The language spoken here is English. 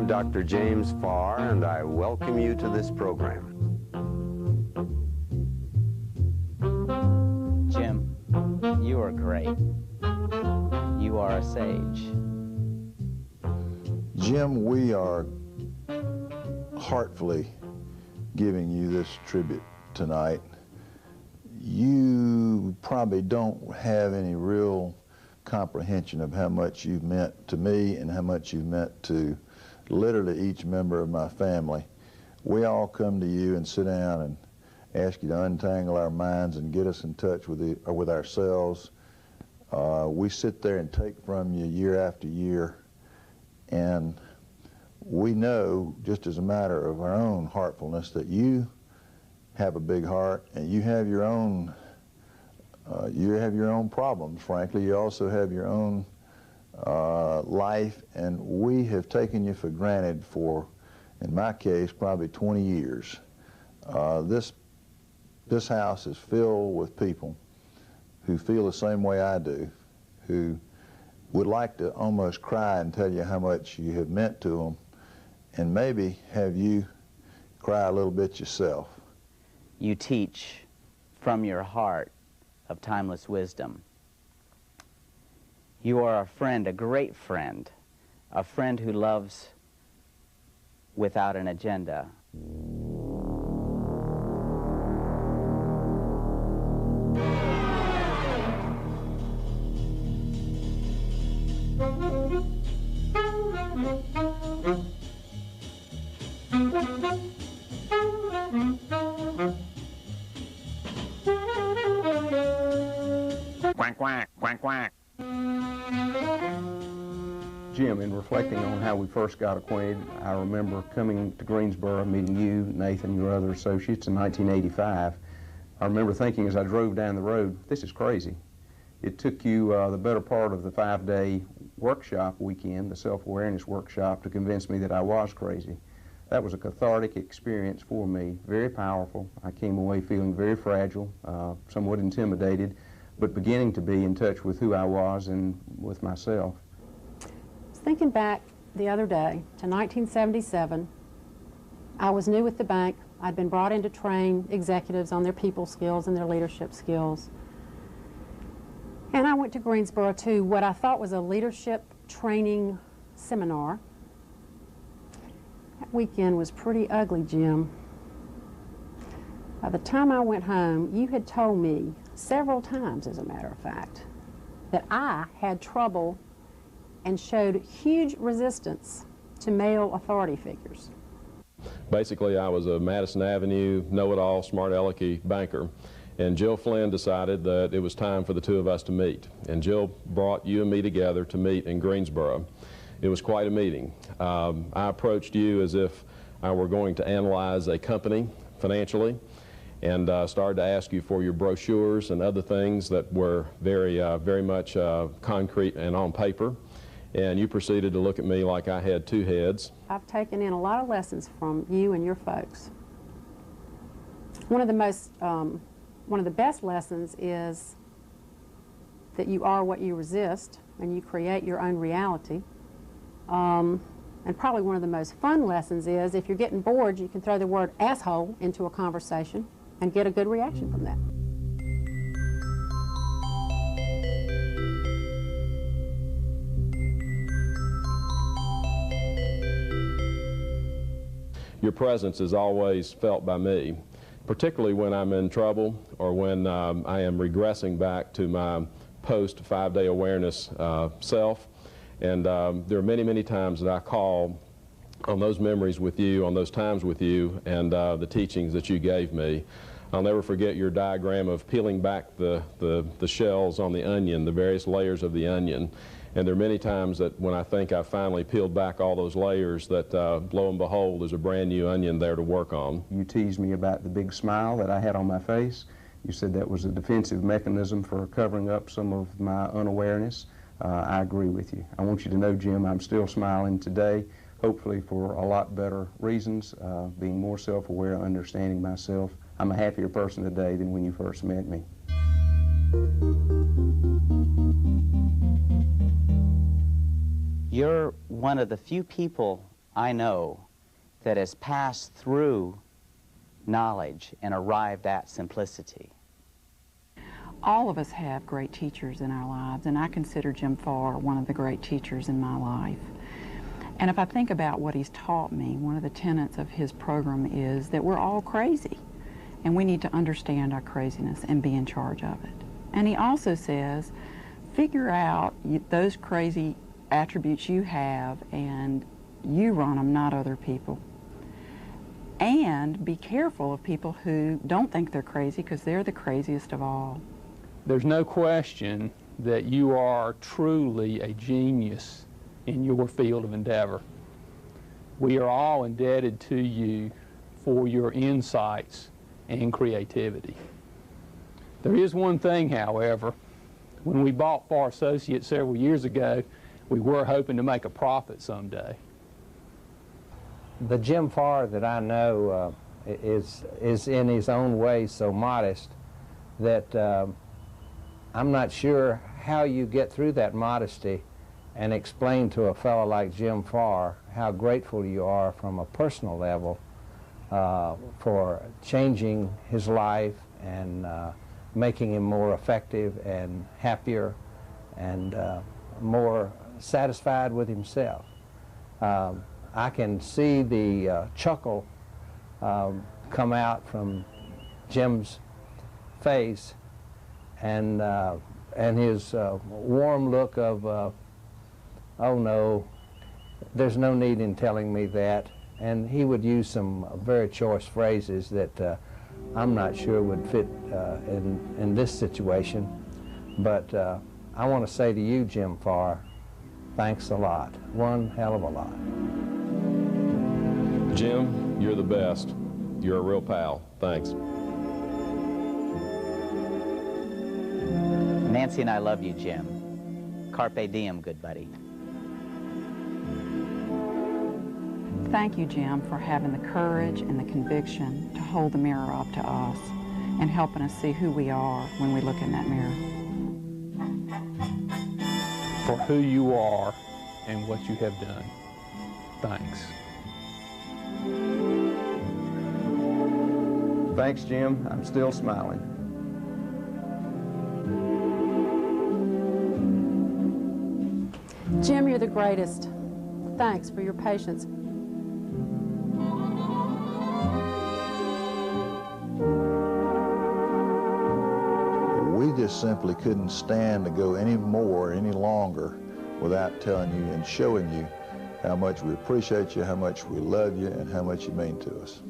Dr. James Farr, and I welcome you to this program. Jim, you are great. You are a sage. Jim, we are heartfully giving you this tribute tonight. You probably don't have any real comprehension of how much you've meant to me and how much you've meant to literally each member of my family. We all come to you and sit down and ask you to untangle our minds and get us in touch with ourselves. We sit there and take from you year after year, and we know, just as a matter of our own heartfulness, that you have a big heart and you have your own problems. Frankly, you also have your own life, and we have taken you for granted for, in my case, probably 20 years. This house is filled with people who feel the same way I do, who would like to almost cry and tell you how much you have meant to them, and maybe have you cry a little bit yourself. You teach from your heart of timeless wisdom. You are a friend, a great friend, a friend who loves without an agenda. Quack, quack, quack, quack. Jim, in reflecting on how we first got acquainted, I remember coming to Greensboro, meeting you, Nathan, your other associates in 1985. I remember thinking as I drove down the road, this is crazy. It took you the better part of the 5-day workshop weekend, the self-awareness workshop, to convince me that I was crazy. That was a cathartic experience for me, very powerful. I came away feeling very fragile, somewhat intimidated, but beginning to be in touch with who I was and with myself. I was thinking back the other day to 1977. I was new with the bank. I'd been brought in to train executives on their people skills and their leadership skills. And I went to Greensboro to what I thought was a leadership training seminar. That weekend was pretty ugly, Jim. By the time I went home, you had told me several times, as a matter of fact, that I had trouble and showed huge resistance to male authority figures. Basically, I was a Madison Avenue, know-it-all, smart-alecky banker. And Jill Flynn decided that it was time for the two of us to meet. And Jill brought you and me together to meet in Greensboro. It was quite a meeting. I approached you as if I were going to analyze a company financially, and started to ask you for your brochures and other things that were very much concrete and on paper. And you proceeded to look at me like I had two heads. I've taken in a lot of lessons from you and your folks. One of the best lessons is that you are what you resist, and you create your own reality. And probably one of the most fun lessons is, if you're getting bored, you can throw the word asshole into a conversation and get a good reaction from that. Your presence is always felt by me, particularly when I'm in trouble or when I am regressing back to my post-5-day awareness self. And there are many, many times that I call on those memories with you, on those times with you, and the teachings that you gave me. I'll never forget your diagram of peeling back the shells on the onion, the various layers of the onion. And there are many times that when I think I've finally peeled back all those layers, that lo and behold, there's a brand new onion there to work on. You teased me about the big smile that I had on my face. You said that was a defensive mechanism for covering up some of my unawareness. I agree with you. I want you to know, Jim, I'm still smiling today, hopefully for a lot better reasons, being more self-aware, understanding myself. I'm a happier person today than when you first met me. You're one of the few people I know that has passed through knowledge and arrived at simplicity. All of us have great teachers in our lives, and I consider Jim Farr one of the great teachers in my life. And if I think about what he's taught me, one of the tenets of his program is that we're all crazy, and we need to understand our craziness and be in charge of it. And he also says, figure out those crazy attributes you have and you run them, not other people. And be careful of people who don't think they're crazy, because they're the craziest of all. There's no question that you are truly a genius in your field of endeavor. We are all indebted to you for your insights and creativity. There is one thing, however. When we bought Farr Associates several years ago, we were hoping to make a profit someday. The Jim Farr that I know is in his own way so modest that I'm not sure how you get through that modesty and explain to a fellow like Jim Farr how grateful you are from a personal level for changing his life and making him more effective and happier and more satisfied with himself. I can see the chuckle come out from Jim's face, and his warm look of, oh no, there's no need in telling me that. And he would use some very choice phrases that I'm not sure would fit in this situation. But I want to say to you, Jim Farr, thanks a lot. One hell of a lot. Jim, you're the best. You're a real pal. Thanks. Nancy and I love you, Jim. Carpe diem, good buddy. Thank you, Jim, for having the courage and the conviction to hold the mirror up to us and helping us see who we are when we look in that mirror. For who you are and what you have done. Thanks. Thanks, Jim. I'm still smiling. Jim, you're the greatest. Thanks for your patience. We just simply couldn't stand to go any longer without telling you and showing you how much we appreciate you, how much we love you, and how much you mean to us.